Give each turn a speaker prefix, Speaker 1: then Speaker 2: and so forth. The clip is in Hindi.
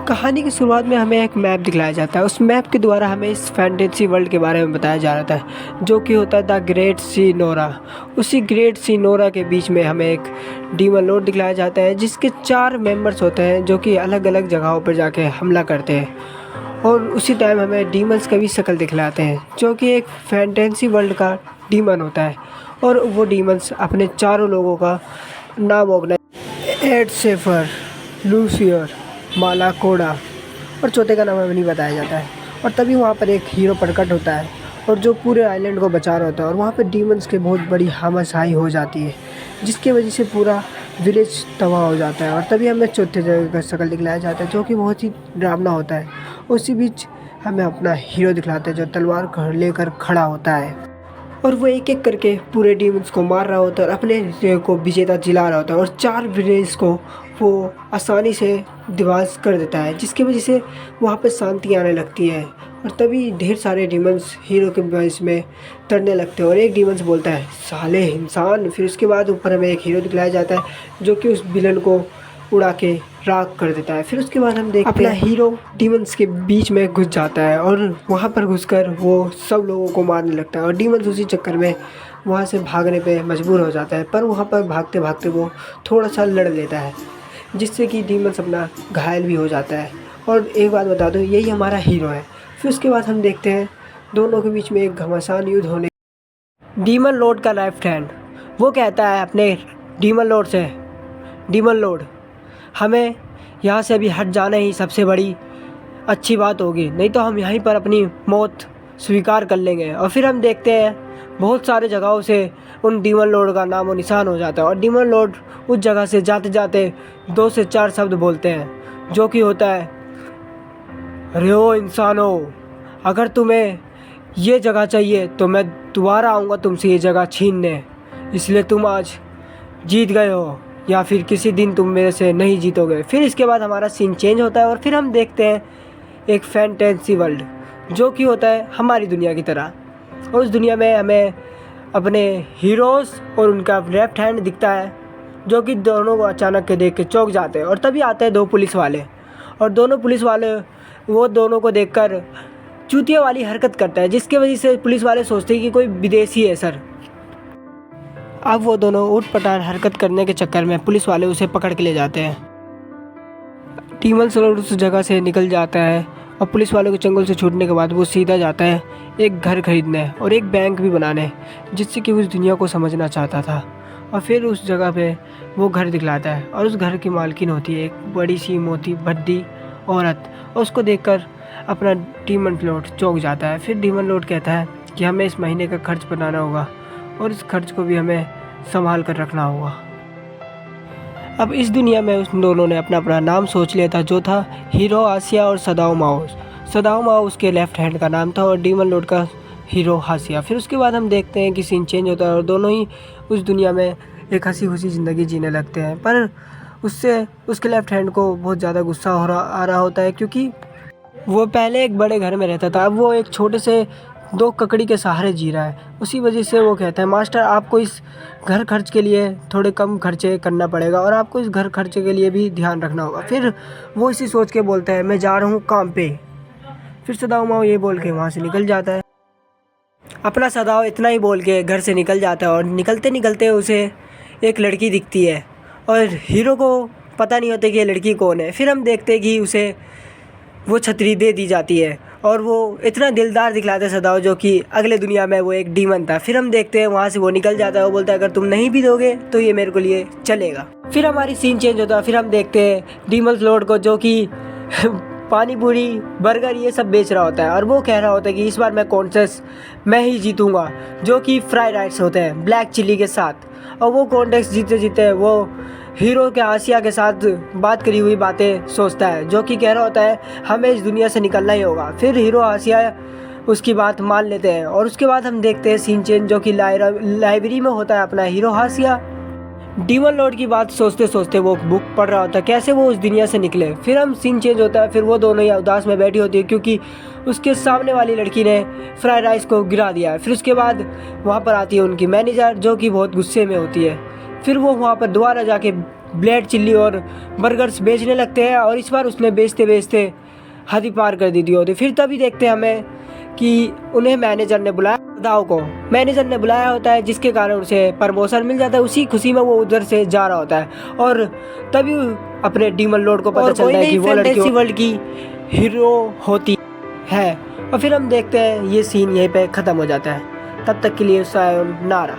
Speaker 1: कहानी की शुरुआत में हमें एक मैप दिखलाया जाता है। उस मैप के द्वारा हमें इस फैंटेसी वर्ल्ड के बारे में बताया जा रहा था, जो कि होता है द ग्रेट सी नोरा। उसी ग्रेट सी नोरा के बीच में हमें एक डीमन लॉर्ड दिखलाया जाता है, जिसके 4 मेंबर्स होते हैं जो कि अलग अलग जगहों पर जाके हमला करते हैं। और उसी टाइम हमें डीमंस का भी शक्ल दिखलाते हैं, जो कि एक फैंटेसी वर्ल्ड का डीमन होता है। और वो डीमंस अपने चारों लोगों का नाम ऑर्गेनाइज एड सेफर, लूसियर, माला कोड़ा और चौथे का नाम हमें नहीं बताया जाता है। और तभी वहाँ पर एक हीरो प्रकट होता है और जो पूरे आइलैंड को बचा रहा होता है। और वहाँ पर डीमंस की बहुत बड़ी हामाशाही हो जाती है, जिसकी वजह से पूरा विलेज तबाह हो जाता है। और तभी हमें चौथे जगह का शक्ल दिखलाया जाता है, जो कि बहुत ही डरावना होता है। उसी बीच हमें अपना हीरो दिखलाते हैं, जो तलवार लेकर खड़ा होता है और वो एक एक करके पूरे डीमंस को मार रहा होता है और अपने को विजेता जिला रहा होता है। और 4 विलेज को वो आसानी से दिवास कर देता है, जिसकी वजह से वहाँ पे शांति आने लगती है। और तभी ढेर सारे डीमंस हीरो के वॉइस में तरने लगते हैं और एक डीमंस बोलता है, साले इंसान। फिर उसके बाद ऊपर हमें एक हीरो दिखलाया जाता है, जो कि उस विलन को उड़ा के राख कर देता है। फिर उसके बाद हम देखते हैं अपना हीरो डीमंस के बीच में घुस जाता है और वहाँ पर घुसकर वो सब लोगों को मारने लगता है। और डीमंस उसी चक्कर में वहाँ से भागने पे मजबूर हो जाता है, पर वहाँ पर भागते भागते वो थोड़ा सा लड़ लेता है, जिससे कि डीमंस अपना घायल भी हो जाता है। और एक बात बता दो, यही हमारा हीरो है। फिर उसके बाद हम देखते हैं दोनों के बीच में एक घमासान युद्ध होने। डीमन लॉर्ड का लेफ्ट हैंड वो कहता है अपने डीमन लॉर्ड से, डीमन लॉर्ड हमें यहाँ से अभी हट जाना ही सबसे बड़ी अच्छी बात होगी, नहीं तो हम यहीं पर अपनी मौत स्वीकार कर लेंगे। और फिर हम देखते हैं बहुत सारे जगहों से उन डीमन लॉर्ड का नामो निशान हो जाता है। और डीमन लॉर्ड उस जगह से जाते जाते 2 से 4 शब्द बोलते हैं, जो कि होता है, अरे ओ इंसानों, अगर तुम्हें ये जगह चाहिए तो मैं दोबारा आऊँगा तुमसे ये जगह छीनने, इसलिए तुम आज जीत गए हो या फिर किसी दिन तुम मेरे से नहीं जीतोगे। फिर इसके बाद हमारा सीन चेंज होता है और फिर हम देखते हैं एक फैंटेसी वर्ल्ड, जो कि होता है हमारी दुनिया की तरह। और उस दुनिया में हमें अपने हीरोज़ और उनका लेफ्ट हैंड दिखता है, जो कि दोनों को अचानक के देख के चौंक जाते हैं। और तभी आते हैं 2 पुलिस वाले, और दोनों पुलिस वाले वो दोनों को देखकर चूतिया वाली हरकत करता है, जिसकी वजह से पुलिस वाले सोचते हैं कि कोई विदेशी है सर। अब वो दोनों ऊट-पटांग हरकत करने के चक्कर में पुलिस वाले उसे पकड़ के ले जाते हैं। डीमन लॉर्ड उस जगह से निकल जाता है और पुलिस वालों के चंगुल से छूटने के बाद वो सीधा जाता है एक घर खरीदने और एक बैंक भी बनाने, जिससे कि उस दुनिया को समझना चाहता था। और फिर उस जगह पे वो घर दिखलाता है और उस घर की मालकिन होती है एक बड़ी सी मोटी भद्दी औरत, और उसको देखकर अपना डीमन लॉर्ड चौंक जाता है। फिर डीमन लॉर्ड कहता है कि हमें इस महीने का खर्च बनाना होगा और इस खर्च को भी हमें संभाल कर रखना होगा। अब इस दुनिया में उन दोनों ने अपना अपना नाम सोच लिया था, जो था हीरो आसिया और सदाओ माओ। सदाओ माओ उसके लेफ्ट हैंड का नाम था और डीमन लॉर्ड का हीरो हासिया। फिर उसके बाद हम देखते हैं कि सीन चेंज होता है और दोनों ही उस दुनिया में एक हंसी खुशी ज़िंदगी जीने लगते हैं। पर उससे उसके लेफ्ट हैंड को बहुत ज़्यादा गुस्सा आ रहा होता है, क्योंकि वो पहले एक बड़े घर में रहता था, अब वो एक छोटे से 2 ककड़ी के सहारे जी रहा है। उसी वजह से वो कहता है, मास्टर आपको इस घर खर्च के लिए थोड़े कम खर्चे करना पड़ेगा और आपको इस घर खर्चे के लिए भी ध्यान रखना होगा। फिर वो इसी सोच के बोलता है, मैं जा रहा हूँ काम पे। फिर सदाओ माओ ये बोल के वहाँ से निकल जाता है। अपना सदाओ इतना ही बोल के घर से निकल जाता है और निकलते निकलते उसे एक लड़की दिखती है और हीरो को पता नहीं होता कि ये लड़की कौन है। फिर हम देखते हैं कि उसे वो छतरी दे दी जाती है और वो इतना दिलदार दिखलाता है सदाओ, जो कि अगले दुनिया में वो एक डीमन था। फिर हम देखते हैं वहाँ से वो निकल जाता है। वो बोलता है, अगर तुम नहीं भी दोगे तो ये मेरे को लिए चलेगा। फिर हमारी सीन चेंज होता है। फिर हम देखते हैं डीमन लॉर्ड को, जो कि पानी पूरी बर्गर ये सब बेच रहा होता है और वो कह रहा होता है कि इस बार मैं कॉन्टेस्ट मैं ही जीतूँगा, जो कि फ्राइड राइस होते हैं ब्लैक चिली के साथ। और वो कॉन्टेस्ट जीते जीते वो हीरो के आसिया के साथ बात करी हुई बातें सोचता है, जो कि कह रहा होता है हमें इस दुनिया से निकलना ही होगा। फिर हीरो आसिया उसकी बात मान लेते हैं और उसके बाद हम देखते हैं सीन चेंज, जो कि लाइब्रेरी में होता है अपना हीरो आसिया डीमन लॉर्ड की बात सोचते सोचते वो बुक पढ़ रहा होता है, कैसे वो उस दुनिया से निकले। फिर हम सीन चेंज होता है। फिर वो दोनों ही उदास में बैठी होती है, क्योंकि उसके सामने वाली लड़की ने फ्राइड राइस को गिरा दिया है। फिर उसके बाद वहाँ पर आती है उनकी मैनेजर, जो कि बहुत गुस्से में होती है। फिर वो वहाँ पर दोबारा जाके ब्लेड चिल्ली और बर्गर्स बेचने लगते हैं और इस बार उसने बेचते बेचते हद ही पार कर दी होती। फिर तभी देखते हैं हमें कि उन्हें मैनेजर ने बुलाया, दाव को मैनेजर ने बुलाया होता है, जिसके कारण उसे प्रमोशन मिल जाता है। उसी खुशी में वो उधर से जा रहा होता है और तभी अपने डीमन लॉर्ड को पता चलता है कि वो लड़की वर्ल्ड की हीरो होती है। और फिर हम देखते हैं ये सीन यहीं पे ख़त्म हो जाता है। तब तक के लिए सायोनारा।